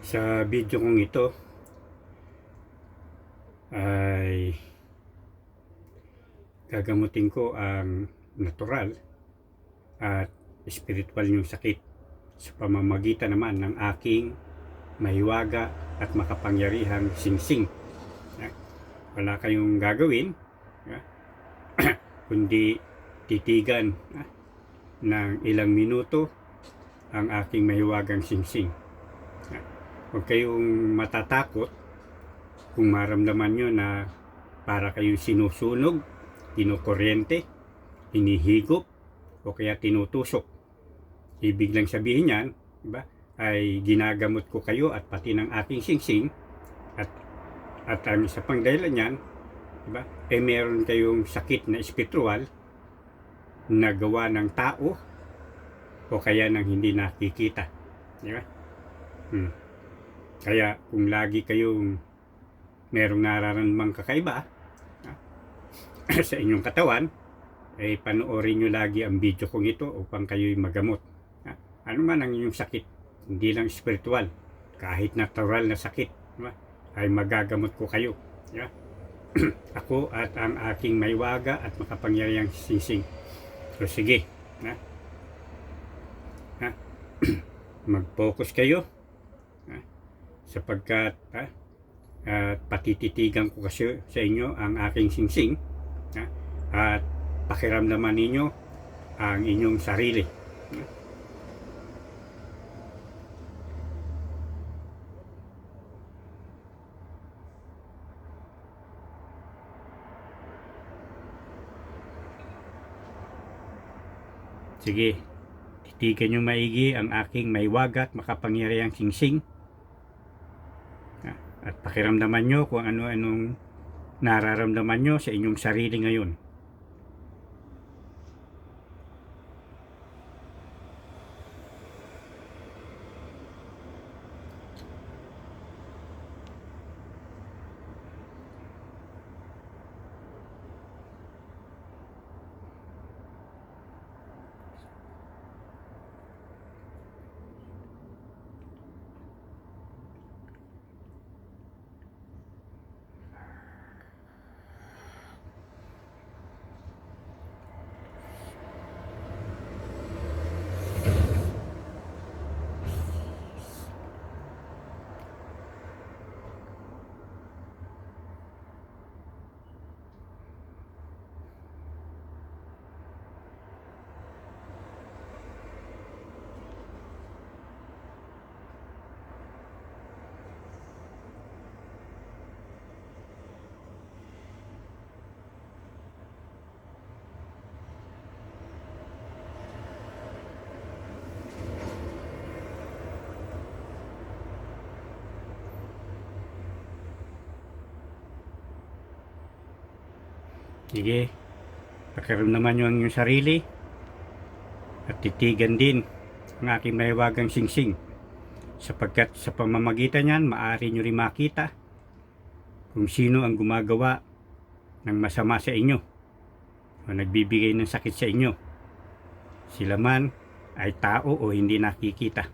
Sa video kong ito ay gagamutin ko ang natural at spiritual yung sakit sa pamamagitan naman ng aking mahiwaga at makapangyarihang singsing. Wala kayong gagawin kundi titigan ng ilang minuto ang aking mahiwagang singsing. Huwag kayong matatakot kung maramdaman nyo na para kayong sinusunog, kinukuryente, hinihigop, o kaya tinutusok. Ibig lang sabihin yan, diba, ay ginagamot ko kayo at pati ng aking singsing, at ang isa pang dahilan yan, diba, meron kayong sakit na espiritual na gawa ng tao o kaya ng hindi nakikita. Diba? Kaya kung lagi kayong merong nararamdamang kakaiba sa inyong katawan, ay panoorin nyo lagi ang video kong ito upang kayo'y magamot. Ano man ang inyong sakit, hindi lang spiritual, kahit natural na sakit, diba, ay magagamot ko kayo. Diba? Ako at ang aking maiwaga at makapangyarihang singsing. So sige, mag-focus kayo, sapagkat patititigan ko kasi sa inyo ang aking singsing, at pakiramdaman ninyo ang inyong sarili. Sige, titigan nyo maigi ang aking maiwaga at makapangyarihang singsing, at pakiramdaman nyo kung ano-anong nararamdaman nyo sa inyong sarili ngayon. Sige, pakiramdaman nyo ang inyong sarili at titigan din ang aking mahiwagang singsing, sapagkat sa pamamagitan niyan maaari nyo rin makita kung sino ang gumagawa ng masama sa inyo o nagbibigay ng sakit sa inyo, sila man ay tao o hindi nakikita.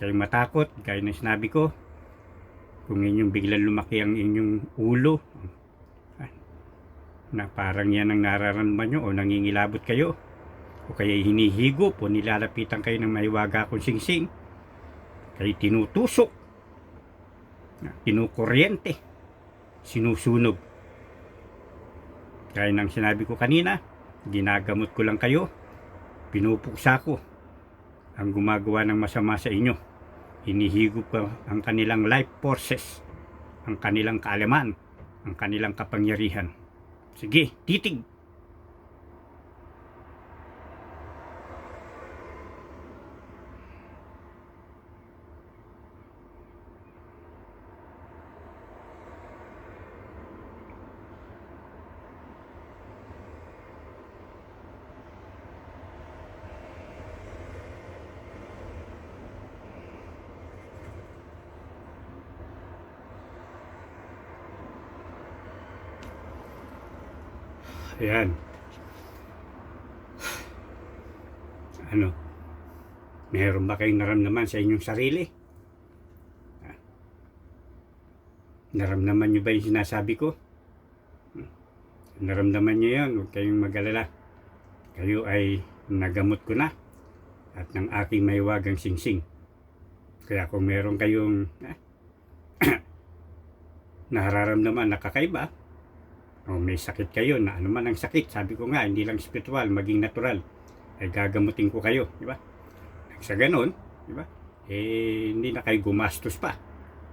Kayong matakot, gaya ng sinabi ko, kung inyong biglang lumaki ang inyong ulo na parang yan ang nararamdaman nyo o nangingilabot kayo o kaya hinihigop o nilalapitan kayo ng mahiwaga akong singsing, kayo tinutusok, kinukuryente, sinusunog, kaya ng sinabi ko kanina, ginagamot ko lang kayo, pinupuksa ko ang gumagawa ng masama sa inyo, hinihigop ko ang kanilang life forces, ang kanilang kaalaman, ang kanilang kapangyarihan. Sige, titig! Ayan. Ano? Meron ba kayong naramdaman sa inyong sarili? Naramdaman nyo ba yung sinasabi ko? Naramdaman nyo yan, huwag kayong mag-alala. Kayo ay nagamot ko na at ng aking mahiwagang singsing. Kaya kung meron kayong nararamdaman na kakaiba, o may sakit kayo na ano man ang sakit, sabi ko nga, hindi lang spiritual, maging natural, ay gagamutin ko kayo, di ba? Sa ganun, di ba? Hindi na kayo gumastos pa,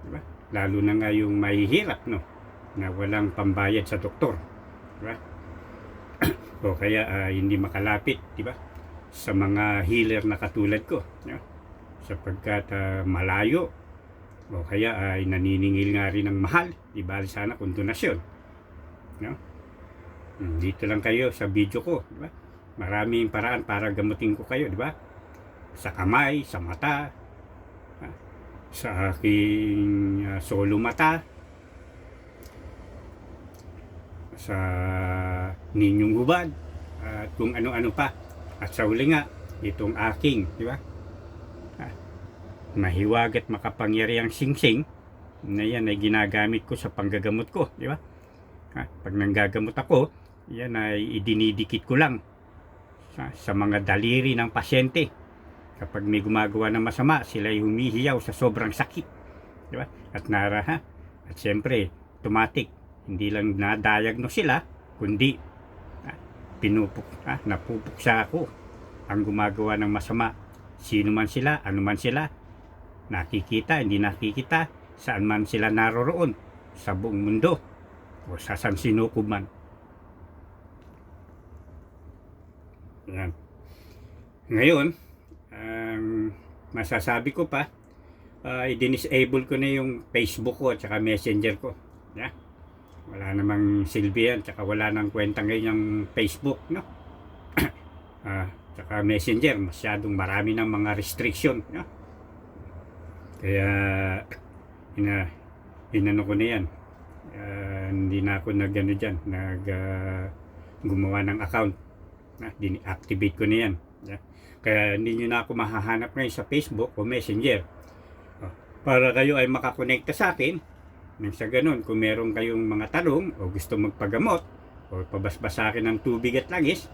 di ba? Lalo na nga yung mahihirap, no? Na walang pambayad sa doktor, di ba? O kaya hindi makalapit, di ba? Sa mga healer na katulad ko, di ba? Sapagkat malayo, o kaya ay naniningil nga rin ng mahal, di ba? Sana kung donasyon, no? Dito lang kayo sa video ko, di ba? Maraming paraan para gamutin ko kayo, di ba? Sa kamay, sa mata, sa aking solo mata, sa ninyong hubad, at kung ano-ano pa. At sa huli nga, itong aking, di ba? Mahiwag at makapangyarihang singsing na yan ay ginagamit ko sa panggagamot ko, di ba? Pag nanggagamot ako, yan ay idinidikit ko lang sa mga daliri ng pasyente. Kapag may gumagawa ng masama, sila ay humihiyaw sa sobrang sakit, di ba? At at siyempre, automatic, hindi lang na-diagnose sila, kundi napupuksa ako ang gumagawa ng masama. Sino man sila, ano man sila, nakikita, hindi nakikita, saan man sila naroroon sa buong mundo o sa sansinukob man. Yan. Ngayon, masasabi ko pa, i-disable ko na yung Facebook ko at saka Messenger ko. Yeah? Wala namang silbi yan, tsaka wala nang kwenta ngayon yung Facebook, no? Tsaka Messenger, masyadong marami ng mga restriction, no? Kaya inano ko na yan. Hindi na ako gumawa ng account. Activate ko na yan. Kaya hindi nyo na ako mahahanap ngayon sa Facebook o Messenger. Para kayo ay makakonekta sa akin. Nang sa ganun, kung meron kayong mga tanong o gusto magpagamot o pabasbas sa akin ng tubig at langis,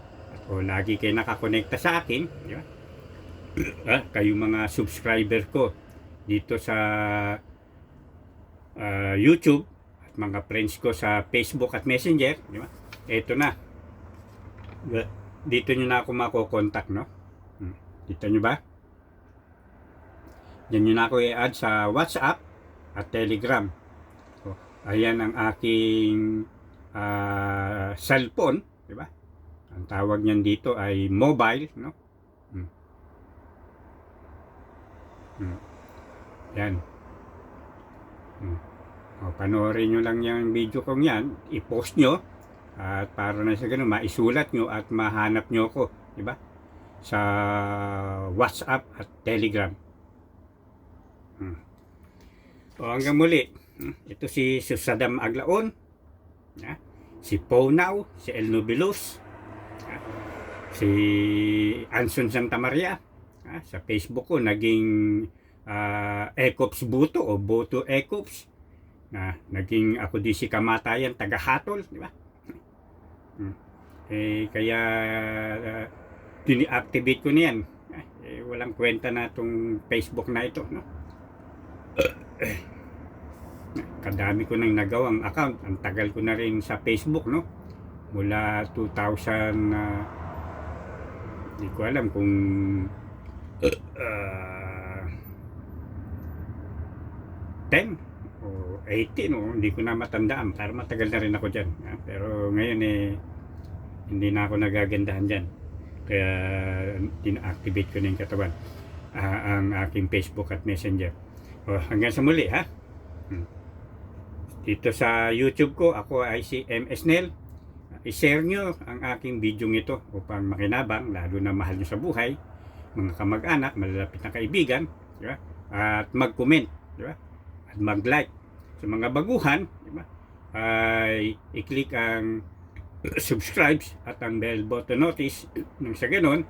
o lagi kayo nakakonekta sa akin, di ba? Kayong mga subscriber ko dito sa YouTube at mga friends ko sa Facebook at Messenger, di ba? Ito na. Dito nyo na ako makokontak, no? Dito nyo ba? Diyan nyo na ako i-add sa WhatsApp at Telegram. Ayan ang aking cellphone, di ba? Ang tawag niyan dito ay mobile, no? Yan. Panoorin nyo lang yung video kong yan, i-post nyo, at para na sa ganun, maisulat nyo at mahanap nyo ko, di ba? Sa WhatsApp at Telegram. Hanggang muli, ito si Susadam Aglaon, si Paunaw, si El Nobilos, si Anson Santa Maria. Sa Facebook ko, naging Ecops Buto o Boto Ecops. Naging ako di si Kamatayan, taga-hatol, di ba? Kaya dini-activate ko niyan. Walang kwenta na itong Facebook na ito, no? Kadami ko nang nagawang account. Ang tagal ko na rin sa Facebook, no? Mula 2000, hindi ko alam kung 10 o 18, no? Hindi ko na matandaan. Pero matagal na rin ako dyan. Pero ngayon hindi na ako nagagandahan dyan. Kaya din-activate ko na yung katawan, ang aking Facebook at Messenger. Hanggang sa muli, ha? Dito sa YouTube ko, ako ay si MS Nel. I-share nyo ang aking video ito upang makinabang, lalo na mahal nyo sa buhay, mga kamag-anak, malalapit na kaibigan, di ba? At mag-comment, di ba? At mag-like. Sa mga baguhan, di ba? Ay i-click ang subscribe at ang bell button notice. Nang sa ganun,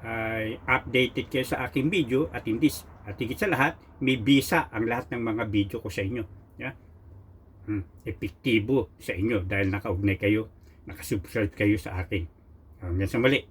ay updated kayo sa aking video at higit sa lahat, may bisa ang lahat ng mga video ko sa inyo. Yeah? Epektibo sa inyo dahil nakaugnay kayo, nakasubscribe kayo sa akin. Hanggang sa muli.